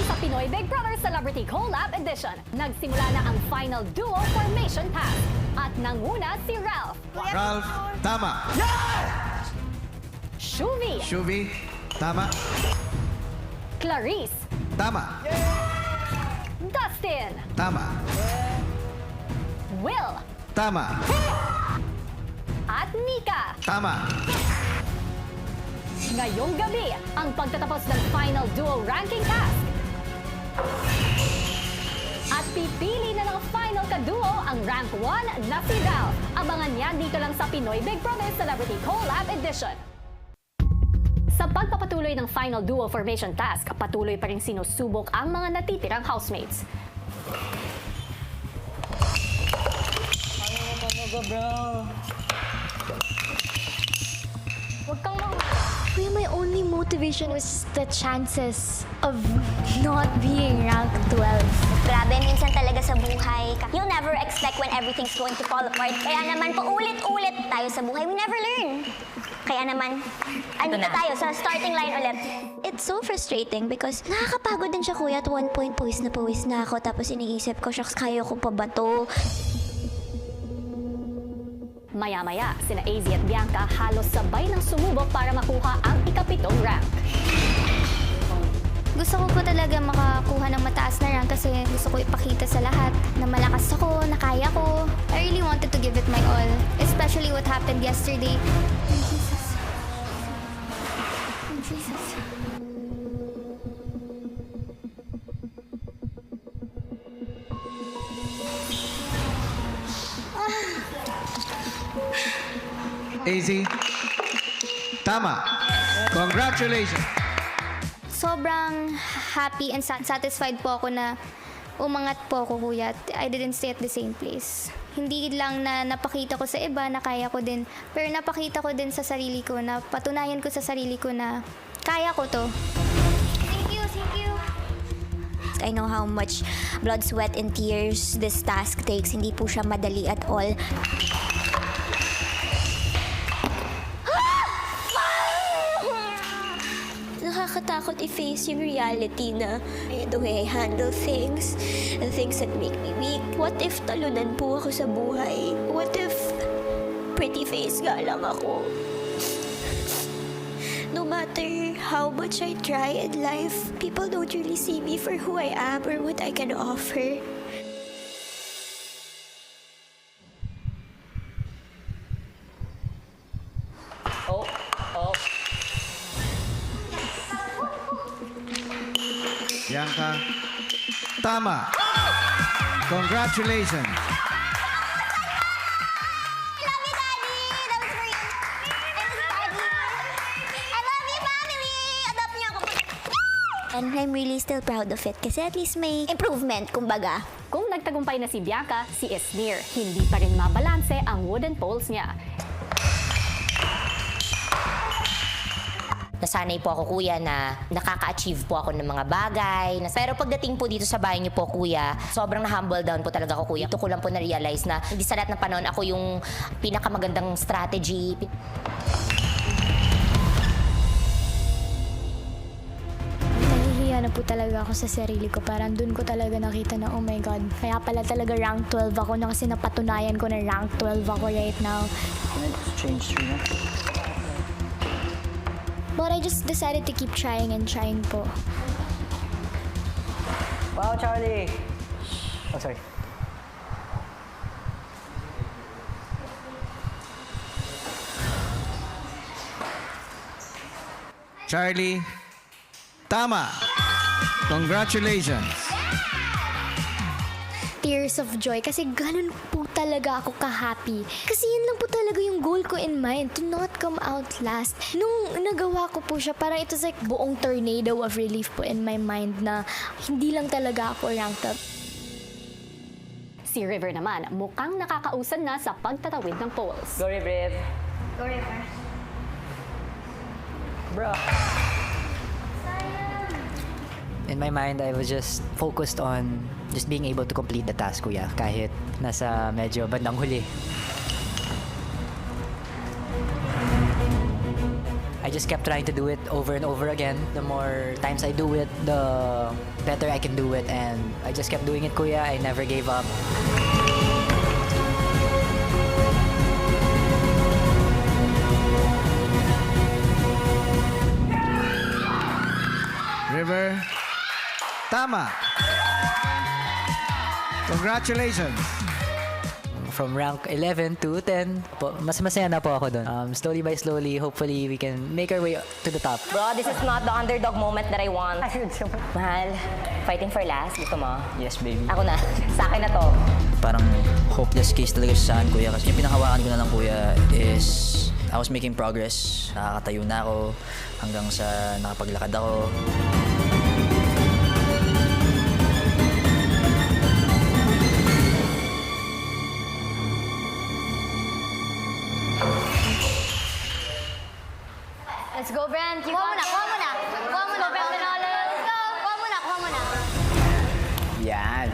sa Pinoy Big Brother Celebrity Collab Edition. Nagsimula na ang final duo formation task. At nanguna si Ralph, Ralph, tama. Shuvi, Shuvi, tama. Clarice, Tama. Dustin, Tama. Will, Tama. at Nika. Tama. Ngayong gabi, ang pagtatapos ng final duo ranking task. At pipili na ng final kaduo ang rank 1 na si Ralph. Abangan yan dito lang sa Pinoy Big Brother Celebrity Collab Edition. Sa pagpapatuloy ng final duo formation task, patuloy pa rin sinusubok ang mga natitirang housemates. Huwag kang Kuya, my only motivation was the chances of not being ranked 12. Grabe, minsan talaga sa buhay, you'll never expect when everything's going to fall apart. Kaya naman, paulit-ulit tayo sa buhay, we never learn. Kaya naman, andito tayo sa starting line ulit. It's so frustrating because nakakapagod din siya, kuya. At one point, pawis na ako. Tapos iniisip ko, shucks, kaya ko pa ba to? Maya-maya, sina AZ at Bianca halos sabay ng sumubok para makuha ang ikapitong rank. Gusto ko po talaga makakuha ng mataas na rank kasi gusto ko ipakita sa lahat na malakas ako, na kaya ko. I really wanted to give it my all, especially what happened yesterday. Oh, Jesus. Oh, Jesus. AZ, tama. Congratulations. Sobrang happy and satisfied po ako na umangat po ako, kuya. I didn't stay at the same place. Hindi lang na napakita ko sa iba na kaya ko din, pero napakita ko din sa sarili ko, na patunayan ko sa sarili ko na kaya ko to. Thank you, thank you. I know how much blood, sweat, and tears this task takes. Hindi po siya madali at all. Nakakatakot i-face yung reality na the way I handle things, the things that make me weak. What if talunan po ako sa buhay? What if pretty face nga lang ako? No matter how much I try in life, people don't really see me for who I am or what I can offer. Bianca, tama. Congratulations. I love you, Daddy! That was for you. Daddy! I love you, family! Adopt niyo ako. And I'm really still proud of it kasi at least may improvement, kumbaga. Kung nagtagumpay na si Bianca, si Esnir, hindi pa rin mabalanse ang wooden poles niya. Nasanay po ako, kuya, na nakaka-achieve po ako ng mga bagay. Pero pagdating po dito sa bahay niyo po, kuya, sobrang na-humble down po talaga ako, kuya. Ito ko lang po na-realize na hindi sa lahat ng panahon ako yung pinakamagandang strategy. Nahihiya na po talaga ako sa sarili ko. Parang dun ko talaga nakita na, oh my God, kaya pala talaga rank 12 ako na kasi napatunayan ko na rank 12 ako right now. But I just decided to keep trying and trying po. Wow, Charlie! Oh, sorry. Charlie, tama. Congratulations. Tears of joy kasi ganun po talaga ako ka-happy. Kasi yun lang po talaga yung goal ko in mind, to not come out last. Nung nagawa ko po siya, parang it was like buong tornado of relief po in my mind na hindi lang talaga ako ranked up. Si River naman, mukhang nakakausan na sa pagtatawid ng poles. Go, River. Go, River. Bro. In my mind, I was just focused on just being able to complete the task, kuya. Kahit nasa medyo bandang huli. I just kept trying to do it over and over again. The more times I do it, the better I can do it. And I just kept doing it, kuya. I never gave up. River. Tama. Congratulations. From rank 11 to 10, mas masaya na po ako doon. Slowly by slowly, hopefully we can make our way to the top. Bro, this is not the underdog moment that I want. Mahal, fighting for last. Gusto mo? Yes, baby. Ako na. Sa akin na to. Parang hopeless case talaga siya sa akin, kuya. Kasi yung pinakawakan ko na lang, kuya, is I was making progress. Nakakatayo na ako hanggang sa nakapaglakad ako. Let's go, Brent. Kuha mo na, kuha mo na. Kuha mo na, Brent. Let's go. Kuha mo na, kuha mo na. Yan.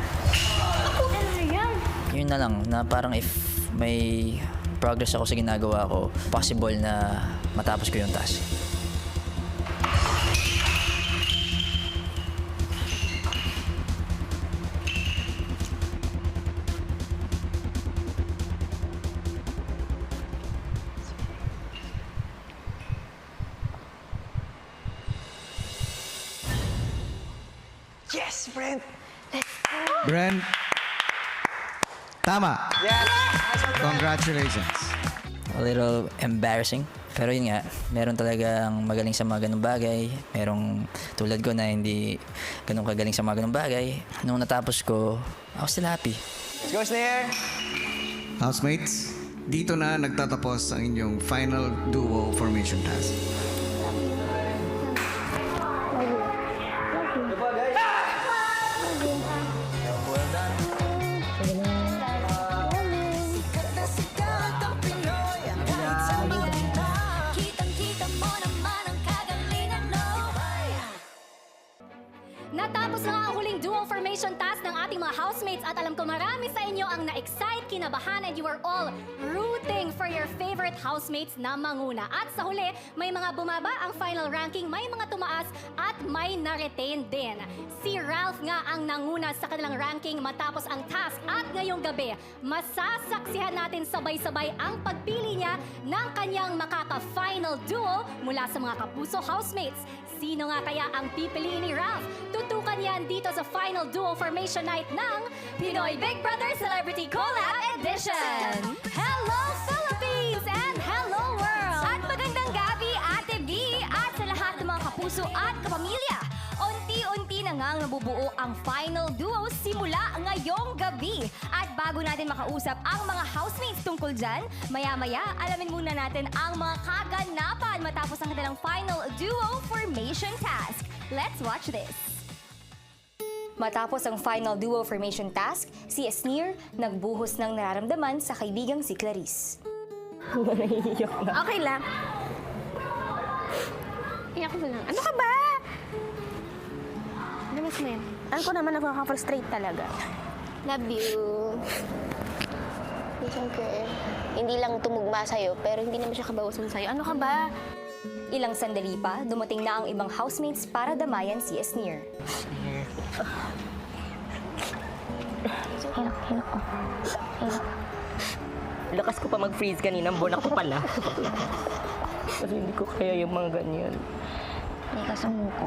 Yun na lang, na parang if may progress ako sa ginagawa ko, possible na matapos ko yung task. Brent. Tama. Congratulations. A little embarrassing. Pero yun nga, meron talagang magaling sa mga ganung bagay. Merong tulad ko na hindi ganun kagaling sa mga ganung bagay. Nung natapos ko, I was still happy. Let's go, Snare! Housemates, dito na nagtatapos ang inyong final duo formation task. Natapos na nga ang huling duo formation task ng ating mga housemates at alam ko marami sa inyo ang na-excite, kinabahan, and you are all rooting for your favorite housemates na manguna. At sa huli, may mga bumaba ang final ranking, may mga tumaas at may na-retain din. Si Ralph nga ang nanguna sa kanilang ranking matapos ang task at ngayong gabi, masasaksihan natin sabay-sabay ang pagpili niya ng kanyang makaka-final duo mula sa mga kapuso housemates. Sino nga kaya ang pipiliin ni Ralph? Tutukan yan dito sa Final Duo Formation Night ng Pinoy Big Brother Celebrity Collab Edition! Hello Philippines and hello world! At magandang gabi, Ate B, at sa lahat ng mga kapuso at kapamilya. Unti-unti na ngang nabubuo ang final duo simula ngayong gabi. At bago natin makausap ang mga housemates tungkol dyan, maya-maya alamin muna natin ang mga kaganapan matapos ang kanilang final duo formation task. Let's watch this. Matapos ang final duo formation task, si Esnir nagbuhos ng nararamdaman sa kaibigang si Clarice. Okay lang. Iyak ko lang. Ano ka ba? Lamas mo yan. Ano ko naman nakaka-frustrate talaga. Love you. Siyempre, hindi lang tumugma sa'yo, pero hindi naman siya kabawasan sa'yo. Ano ka ba? Ilang sandali pa, dumating na ang ibang housemates para damayan si Esnir. Lakas ko pa mag-freeze kanina, bunak ko pala. Kasi hindi ko kaya yung mga ganyan. May kasumuko.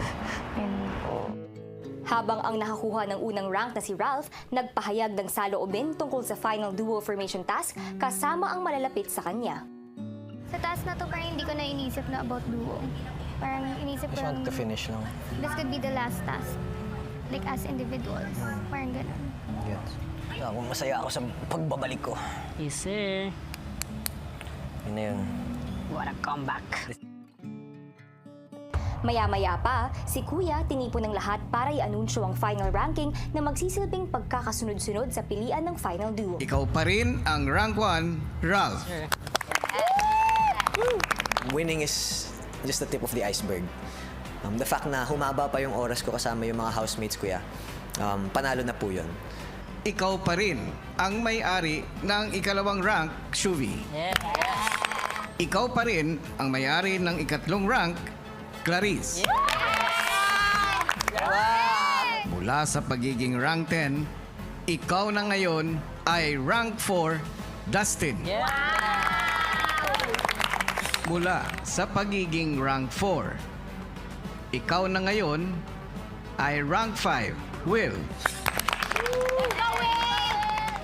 Habang ang nakakuha ng unang rank na si Ralph, nagpahayag ng saloobin tungkol sa final duo formation task kasama ang malalapit sa kanya. Sa task na to, parang hindi ko na inisip na about duo. Parang inisip ko lang, finish lang. this could be the last task. Like as individuals. Parang ganun. Yes. Ako, masaya ako sa pagbabalik ko. Yes, sir. Yun na yun. What a comeback. Maya-maya pa, si Kuya tinipon ng lahat para i-anunsyo ang final ranking na magsisilbing pagkakasunod-sunod sa pilian ng final duo. Ikaw pa rin ang rank 1, Ralph. Winning is just the tip of the iceberg. The fact na humaba pa yung oras ko kasama yung mga housemates ko, panalo na po yun. Ikaw pa rin ang may-ari ng ikalawang rank, Shuvi. ikaw pa rin ang may-ari ng ikatlong rank, Clarice. Mula sa pagiging rank 10, ikaw na ngayon ay rank 4, Dustin. Mula sa pagiging rank 4, ikaw na ngayon ay rank 5, Will.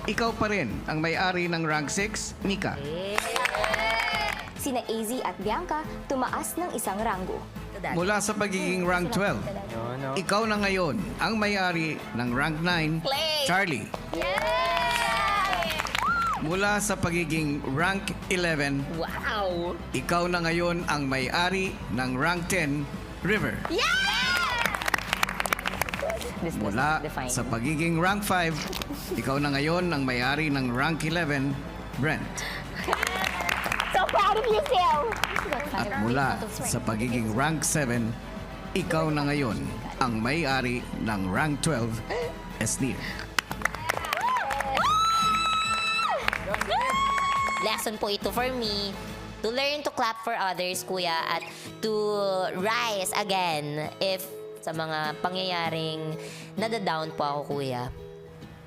Ikaw pa rin ang may-ari ng rank 6, Nika. Sina AZ at Bianca tumaas ng isang ranggo. Mula sa pagiging rank 12, ikaw na ngayon ang may-ari ng rank 9, Charlie. Mula sa pagiging rank 11, Wow! ikaw na ngayon ang may-ari ng rank 10, River. This does Mula not define sa me. pagiging rank 5, ikaw na ngayon ang may-ari ng rank 11, Brent. So proud of yourself! At mula sa pagiging rank 7, ikaw na ngayon ang may-ari ng rank 12, Esnir. Lesson po ito for me. To learn to clap for others, kuya, at to rise again if sa mga pangyayaring nadadown po ako, kuya.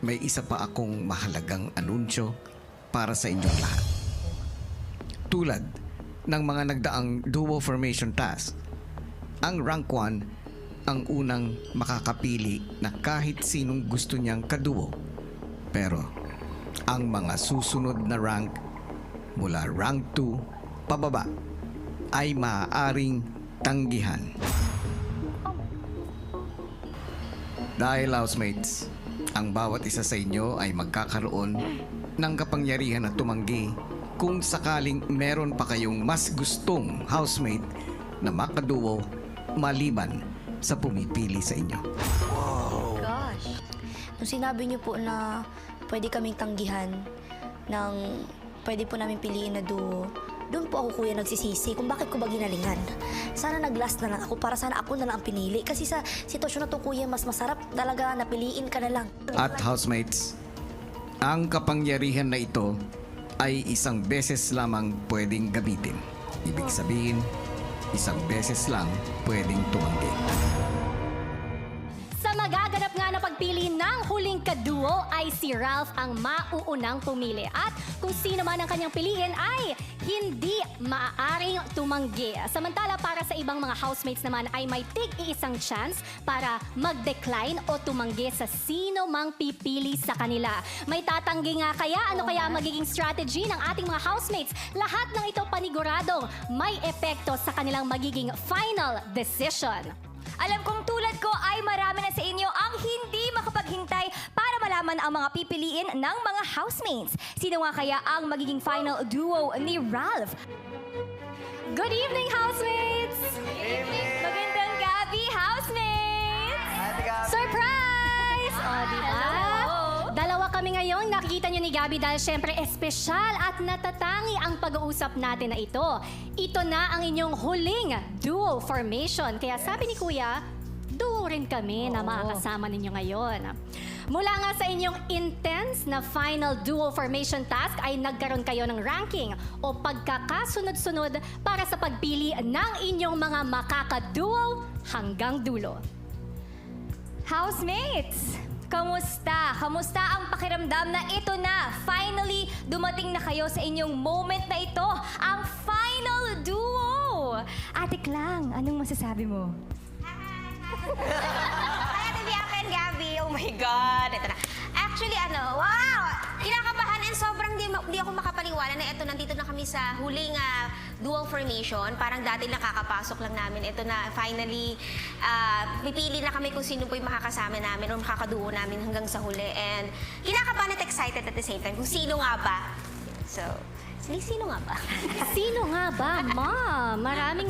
May isa pa akong mahalagang anunsyo para sa inyong lahat. Tulad ng mga nagdaang duo formation task, ang rank 1 ang unang makakapili na kahit sinong gusto niyang kaduo. Pero ang mga susunod na rank mula rank 2 pababa ay maaaring tanggihan. Dahil housemates, ang bawat isa sa inyo ay magkakaroon ng kapangyarihan na tumanggi kung sakaling meron pa kayong mas gustong housemate na makaduo maliban sa pumipili sa inyo. Gosh. Nung sinabi niyo po na pwede kaming tanggihan ng pwede po namin piliin na duo, doon po ako, kuya, nagsisisi kung bakit ko ba ginalingan. Sana nag-last na lang ako para sana ako na lang ang pinili. Kasi sa sitwasyon na to, kuya, mas masarap talaga na piliin ka na lang. At housemates, ang kapangyarihan na ito ay isang beses lamang pwedeng gamitin. Ibig sabihin, isang beses lang pwedeng tumanggi. Sa magaganap nga na pagpili ng huling kaduo ay si Ralph ang mauunang pumili. At kung sino man ang kanyang piliin ay hindi maaaring tumanggi. Samantala para sa ibang mga housemates naman ay may tig-iisang chance para mag-decline o tumanggi sa sino mang pipili sa kanila. May tatanggi nga kaya? Ano kaya ang magiging strategy ng ating mga housemates? Lahat ng ito paniguradong may epekto sa kanilang magiging final decision. Alam kong tulad ko ay marami na sa inyo ang hindi makapaghintay para malaman ang mga pipiliin ng mga housemates. Sino nga kaya ang magiging final duo ni Ralph? Good evening, housemates! Magandang gabi, housemates! Surprise! O, diba? Dalawa kami ngayon. Nakikita nyo ni Gabby dahil syempre espesyal at natatangi ang pag-uusap natin na ito. Ito na ang inyong huling duo formation. Kaya sabi ni Kuya, duo rin kami na makakasama ninyo ngayon. Mula nga sa inyong intense na final duo formation task ay nagkaroon kayo ng ranking o pagkakasunod-sunod para sa pagpili ng inyong mga makakaduo hanggang dulo. Housemates! Kamusta? Kamusta ang pakiramdam na ito na? Finally, dumating na kayo sa inyong moment na ito, ang final duo! Ate Klang, anong masasabi mo? Hi, Ate Bianca and Gabby. Oh my God. Ito na. Actually, wow! Kinakabahan and sobrang di ako makapaniwala na ito, nandito na kami sa huling dual formation. Parang dati nakakapasok lang namin. Ito na, finally, pipili na kami kung sino po yung makakasama namin o makakaduo namin hanggang sa huli. And kinakabahan at excited at the same time kung sino nga ba. So, sino nga ba? Sino nga ba, Ma'am?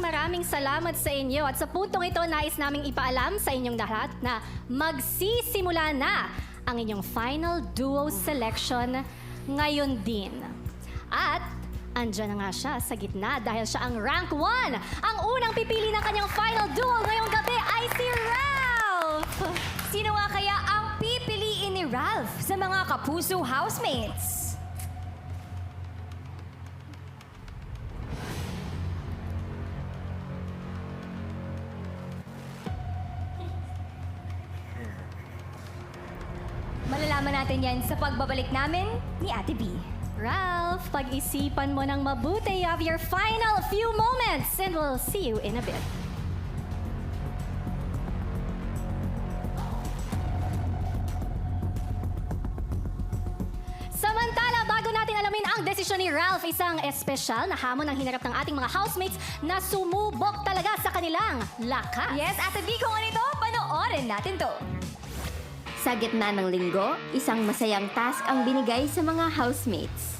Maraming salamat sa inyo. At sa puntong ito, nais naming ipaalam sa inyong lahat na magsisimula na ang inyong final duo selection ngayon din. At andyan na nga siya sa gitna dahil siya ang rank 1. Ang unang pipili ng kanyang final duo ngayong gabi ay si Ralph! Sino nga kaya ang pipiliin ni Ralph sa mga kapuso housemates? Malalaman natin yan sa pagbabalik namin ni Ate B. Ralph, pag-isipan mo ng mabuti of your final few moments and we'll see you in a bit. Samantala, bago natin alamin ang desisyon ni Ralph, isang espesyal na hamon ang hinarap ng ating mga housemates na sumubok talaga sa kanilang lakas. Yes, Ate B, kung ano ito, panoorin natin to. Sa gitna ng linggo, isang masayang task ang binigay sa mga housemates.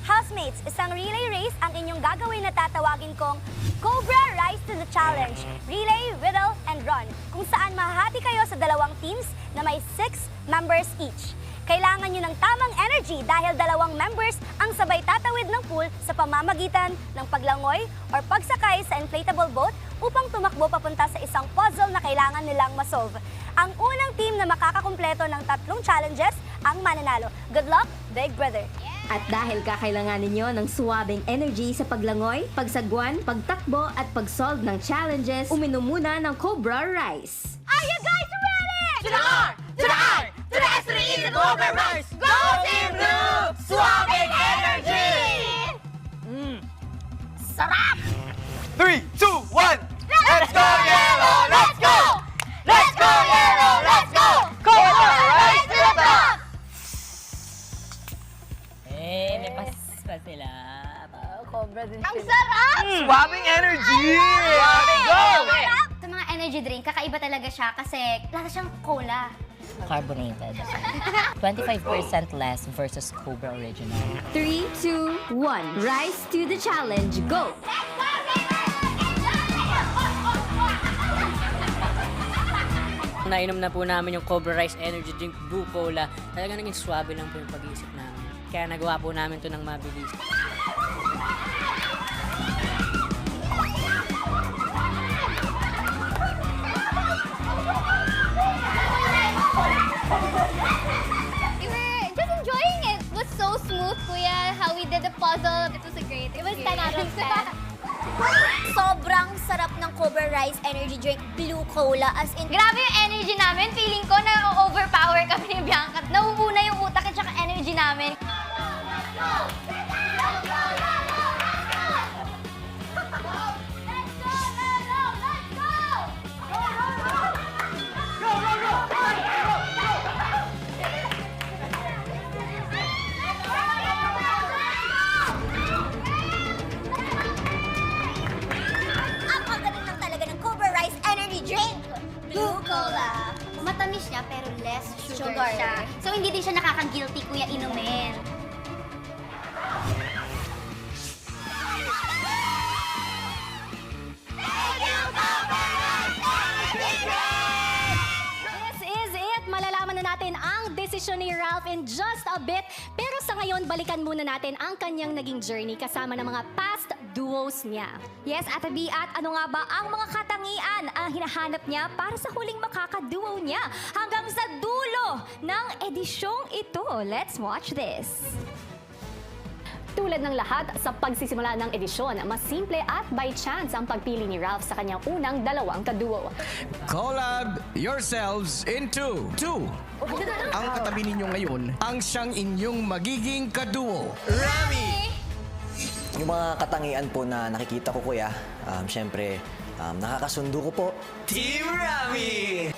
Housemates, isang relay race ang inyong gagawin na tatawagin kong Cobra Rise to the Challenge, Relay, Riddle, and Run, kung saan mahahati kayo sa dalawang teams na may 6 members each. Kailangan nyo ng tamang energy dahil 2 members ang sabay tatawid ng pool sa pamamagitan ng paglangoy or pagsakay sa inflatable boat upang tumakbo papunta sa isang puzzle na kailangan nilang masolve. Ang unang team na makakakumpleto ng 3 challenges ang mananalo. Good luck, Big Brother! At dahil kakailangan ninyo ng suwabing energy sa paglangoy, pagsagwan, pagtakbo at pag-solve ng challenges, uminom muna ng Cobra Rice. Are you guys ready? To the R! To the I! To the S to the E to the Cobra Rice! Go Team Blue! Swapping energy! Sarap! 3, 2, 1! Let's go Yellow! Let's go! Let's go Yellow! Let's go! Cobra Rice to the top! May pas sila. Cobra din Ang sarap! Swapping energy! Swapping go! Sa mga energy drink, kakaiba talaga siya kasi lasa siyang cola. Carbonated. 25% less versus Cobra Original. 3, 2, 1. Rise to the challenge. Go! Nainom na po namin yung Cobra Rice Energy Drink Blue Cola. Talaga naging swabe lang po yung pag-iisip namin. Kaya nagawa po namin to ng mabilis. We were just enjoying it. It was so smooth, Kuya, how we did the puzzle. It was a great experience. It was 10 out of 10. Sobrang sarap ng Cobra Rice Energy Drink Blue Cola. As in, Grabe yung energy namin. Feeling ko na overpower kami ni Bianca. Nauuna yung utak at saka energy namin. ang pagdating lang talaga ng Cobra Rice Energy Drink Blue Cola. Matamis siya pero less sugar siya. So hindi din siya nakaka-guilty, Kuya, inumin. This is it! Malalaman na natin ang desisyon ni Ralph in just a bit. Pero sa ngayon, balikan muna natin ang kanyang naging journey kasama ng mga past duos niya. Yes, Ate B, at ano nga ba ang mga katangian ang hinahanap niya para sa huling makakaduo niya hanggang sa dulo ng edisyong ito? Let's watch this. Tulad ng lahat sa pagsisimula ng edisyon, mas simple at by chance ang pagpili ni Ralph sa kanyang unang 2 kaduo. Collab yourselves into 2. Ang katabi ninyo ngayon, ang siyang inyong magiging kaduo. Yung mga katangian po na nakikita ko, kuya, syempre, nakakasundo ko po. Team Rami!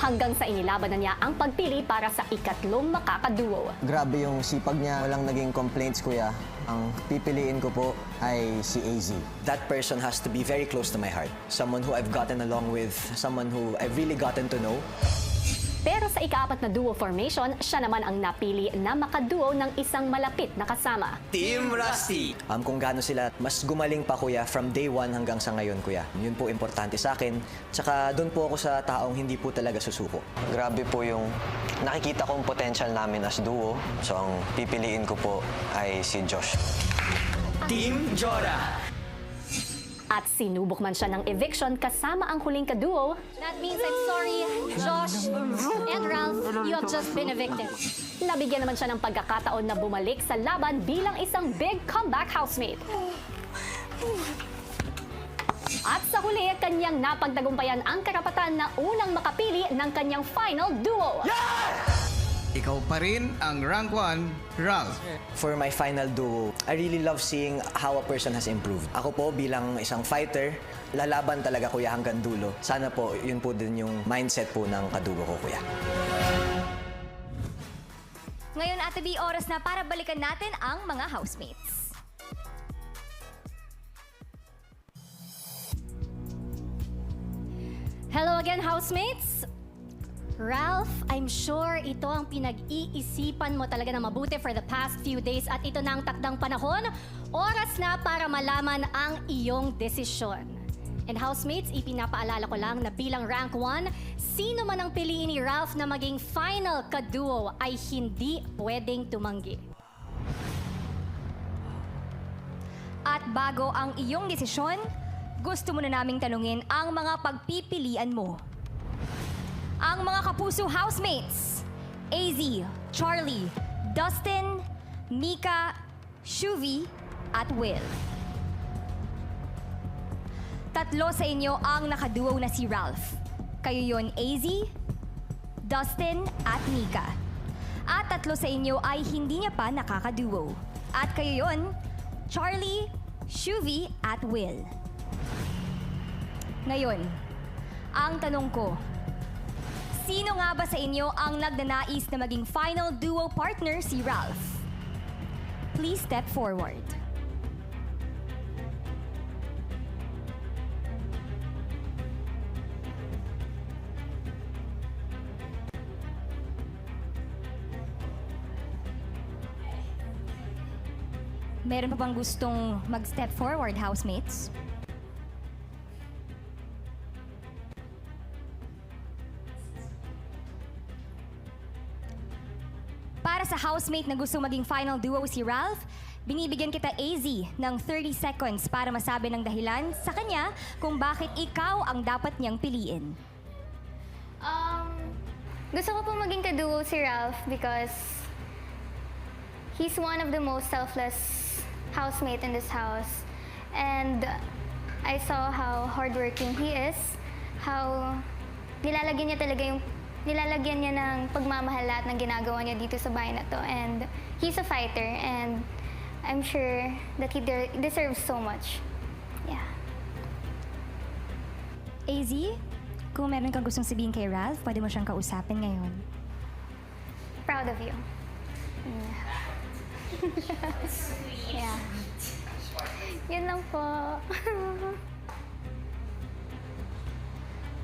Hanggang sa inilaban na niya ang pagpili para sa ikatlong makakaduo. Grabe yung sipag niya. Walang naging complaints, kuya. Ang pipiliin ko po ay si AZ. That person has to be very close to my heart. Someone who I've gotten along with. Someone who I've really gotten to know. Pero sa ika-4 na duo formation, siya naman ang napili na makaduo ng isang malapit na kasama. Team Rusty! Kung gaano sila, mas gumaling pa, kuya, from day 1 hanggang sa ngayon, kuya. Yun po importante sa akin. Tsaka doon po ako sa taong hindi po talaga susuko. Grabe po yung nakikita kong potential namin as duo. So ang pipiliin ko po ay si Josh. Team Jora! At sinubok man siya ng eviction kasama ang huling kaduo. That means I'm sorry, Josh and Ralph, you have just been evicted. Nabigyan naman siya ng pagkakataon na bumalik sa laban bilang isang big comeback housemate. At sa huli, kanyang napagtagumpayan ang karapatan na unang makapili ng kanyang final duo. ikaw pa rin ang rank 1, Ralph. For my final duo, I really love seeing how a person has improved. Ako po bilang isang fighter, lalaban talaga kuya hanggang dulo. Sana po yun po din yung mindset po ng kadugo ko kuya. Ngayon, Ate B, oras na para balikan natin ang mga housemates. Hello again, housemates! Ralph, I'm sure ito ang pinag-iisipan mo talaga na mabuti for the past few days at ito na ang takdang panahon. Oras na para malaman ang iyong desisyon. And housemates, ipinapaalala ko lang na bilang rank 1, sino man ang piliin ni Ralph na maging final kaduo ay hindi pwedeng tumanggi. At bago ang iyong desisyon, gusto mo na naming tanungin ang mga pagpipilian mo. Ang mga kapuso housemates, AZ, Charlie, Dustin, Mika, Shuvi, at Will. Tatlo sa inyo ang nakaduo na si Ralph. Kayo yon AZ, Dustin, at Mika. At tatlo sa inyo ay hindi niya pa nakakaduo. At kayo yon Charlie, Shuvi, at Will. Ngayon, ang tanong ko, sino nga ba sa inyo ang nagnanais na maging final duo partner si Ralph? Please step forward. Meron pa bang gustong mag-step forward, housemates? Para sa housemate na gusto maging final duo si Ralph, binibigyan kita AZ ng 30 seconds para masabi ng dahilan sa kanya kung bakit ikaw ang dapat niyang piliin. Gusto ko po maging kaduo si Ralph because he's one of the most selfless housemate in this house. And I saw how hardworking he is, how nilalagyan niya ng pagmamahal lahat ng ginagawa niya dito sa bahay na to. And he's a fighter and I'm sure that he deserves so much. Yeah. AZ, kung meron kang gustong sabihin kay Ralph, pwede mo siyang kausapin ngayon. Proud of you. Yeah. Yun lang po.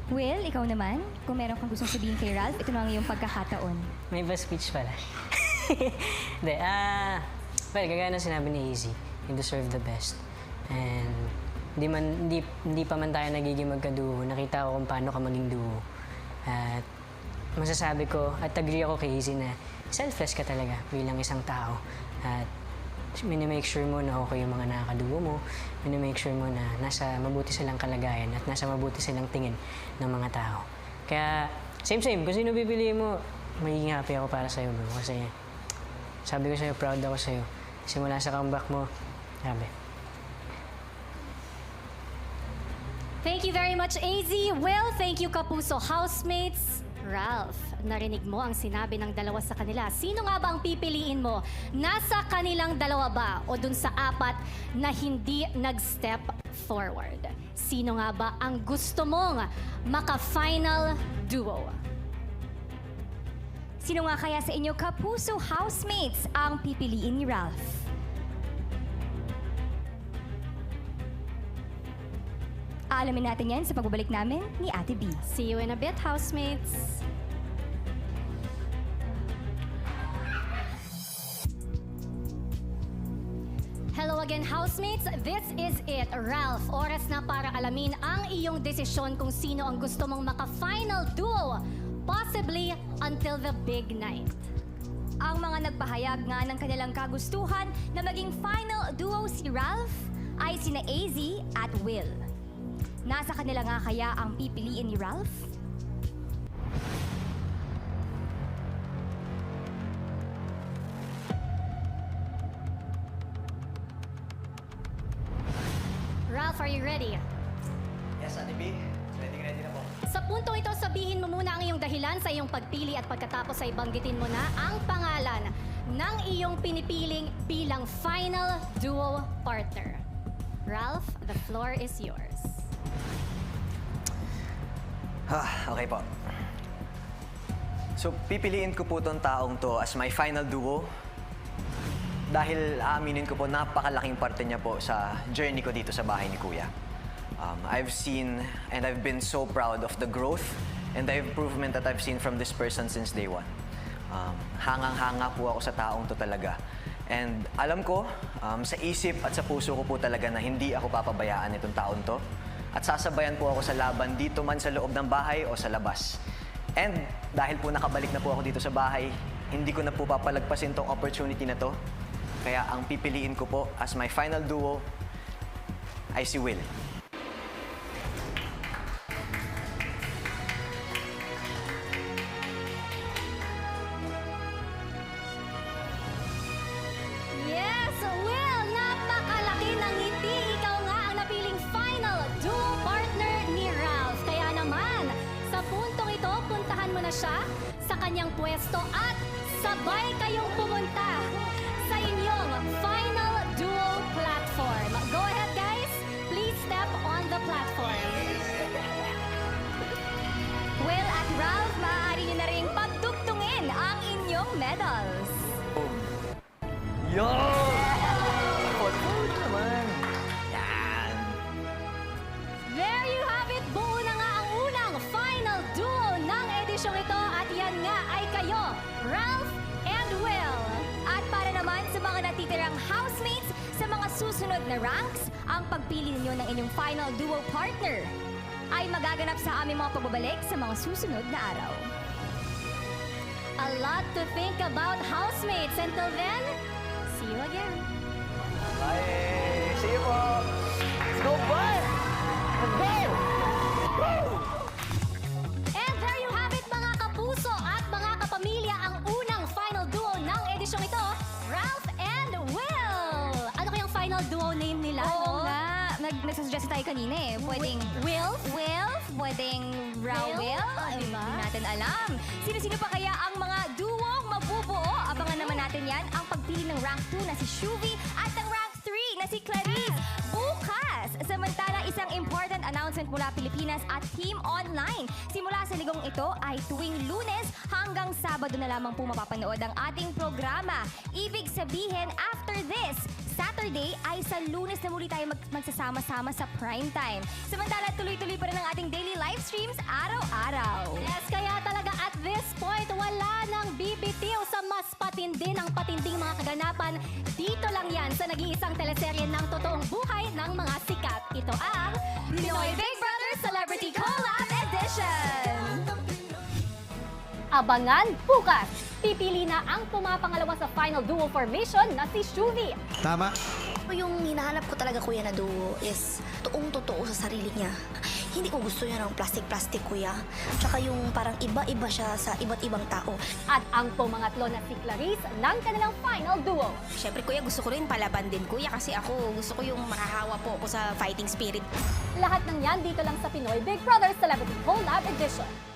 Will, ikaw naman, kung meron kang gustong sabihin kay Ralph, ito na ang iyong pagkakataon. May iba speech pala. Hindi, well, kagaya ng sinabi ni AZ, you deserve the best. And hindi pa man tayo nagiging magkaduo, nakita ko kung paano ka maging duo. At masasabi ko, at agree ako kay AZ na selfless ka talaga bilang isang tao. At minimake sure mo na okay yung mga nakakaduo mo, minimake sure mo na nasa mabuti silang kalagayan at nasa mabuti silang tingin ng mga tao. Kaya, same, kung sino pipiliin mo, magiging happy ako para sa'yo, bro. Kasi sabi ko sa'yo, proud ako sa'yo. Simula sa comeback mo, sabi. Thank you very much, AZ. Will, thank you, Kapuso housemates. Ralph, narinig mo ang sinabi ng dalawa sa kanila. Sino nga ba ang pipiliin mo? Nasa kanilang dalawa ba o dun sa apat na hindi nag-step forward? Sino nga ba ang gusto mong maka-final duo? Sino nga kaya sa inyo, Kapuso housemates, ang pipiliin ni Ralph? Aalamin natin yan sa pagbabalik namin ni Ate B. See you in a bit, housemates. Hello again, housemates. This is it. Ralph, oras na para alamin ang iyong desisyon kung sino ang gusto mong maka-final duo, possibly until the big night. Ang mga nagpahayag nga ng kanilang kagustuhan na maging final duo si Ralph ay sina AZ at Will. Nasa kanila nga kaya ang pipiliin ni Ralph? Ralph, are you ready? Yes, Ate B. Ready na po. Sa puntong ito, sabihin mo muna ang iyong dahilan sa iyong pagpili at pagkatapos ay banggitin mo na ang pangalan ng iyong pinipiling bilang final duo partner. Ralph, the floor is yours. Okay po. So, pipiliin ko po tong taong to as my final duo dahil aaminin ko po, napakalaking parte niya po sa journey ko dito sa bahay ni Kuya. I've seen and I've been so proud of the growth and the improvement that I've seen from this person since day one. Hangang-hanga po ako sa taong to talaga. And alam ko, sa isip at sa puso ko po talaga na hindi ako papabayaan itong taon to. At sasabayan po ako sa laban dito man sa loob ng bahay o sa labas. And dahil po nakabalik na po ako dito sa bahay, hindi ko na po papalagpasin tong opportunity na to. Kaya ang pipiliin ko po as my final duo ay si Will. Yes, Will! Napakalaki ng ngiti. Ikaw nga ang napiling final duo partner ni Ralph. Kaya naman, sa puntong ito, puntahan mo na siya sa kanyang pwesto at sabay kayong pumunta sa inyong final duo platform. Go ahead, guys. Please step on the platform. Will at Ralph, maaari nyo na rin pagdugtungin ang inyong medals. Yo! naman. Yan. There you have it! Buo na nga ang unang final duo ng edisyong ito at yan nga ay kayo, Ralph and Will. At para naman sa mga natitirang housemates sa mga susunod na ranks, ang pagpili ninyo ng inyong final duo partner ay magaganap sa aming mga pagbabalik sa mga susunod na araw. A lot to think about, housemates. Until then, see you again. Bye! See you po! Let's go, bye! Let's go! Woo! And there you have it, mga kapuso at mga kapamilya, ang unang final duo ng edisyong ito, Ralph and Will. Ano kayang final duo name nila? Oo nga. Nagsasuggest tayo kanina eh. Pwedeng Will? pwedeng Rawil. Hindi natin alam. Sino-sino pa kaya ang mga duo mabubuo? Abangan naman natin yan. Ang pagpili ng rank 2 na si Shuvi at ang rank 3 na si Clarice. Bukas! Samantala, isang important announcement mula Pilipinas at Team Online. Simula sa ligong ito ay tuwing Lunes hanggang Sabado na lamang po mapapanood ang ating programa. Ibig sabihin, after this, Saturday ay sa Lunes na muli tayo magsasama-sama sa prime time. Samantala, tuloy-tuloy pa rin ang ating daily live streams araw-araw. Yes, kaya talaga at this point, wala nang bibitiw sa mas patindi ng patinding mga kaganapan. Dito lang yan sa nag-iisang teleserye ng totoong buhay ng mga sikat. Ito ang Pinoy Big Brother Celebrity Collab Edition! Abangan bukas! Pipili na ang pumapangalawa sa final duo formation na si Shuvi. Tama. Yung hinahanap ko talaga, kuya, na duo is toong-totoo sa sarili niya. Hindi ko gusto yan ng plastic-plastic, kuya. Tsaka yung parang iba-iba siya sa iba't ibang tao. At ang pumangatlo na si Clarice ng kanilang final duo. Siyempre, kuya, gusto ko rin palaban din, kuya, kasi ako gusto ko yung makahawa po ako sa fighting spirit. Lahat ng yan dito lang sa Pinoy Big Brother Celebrity Collab Edition.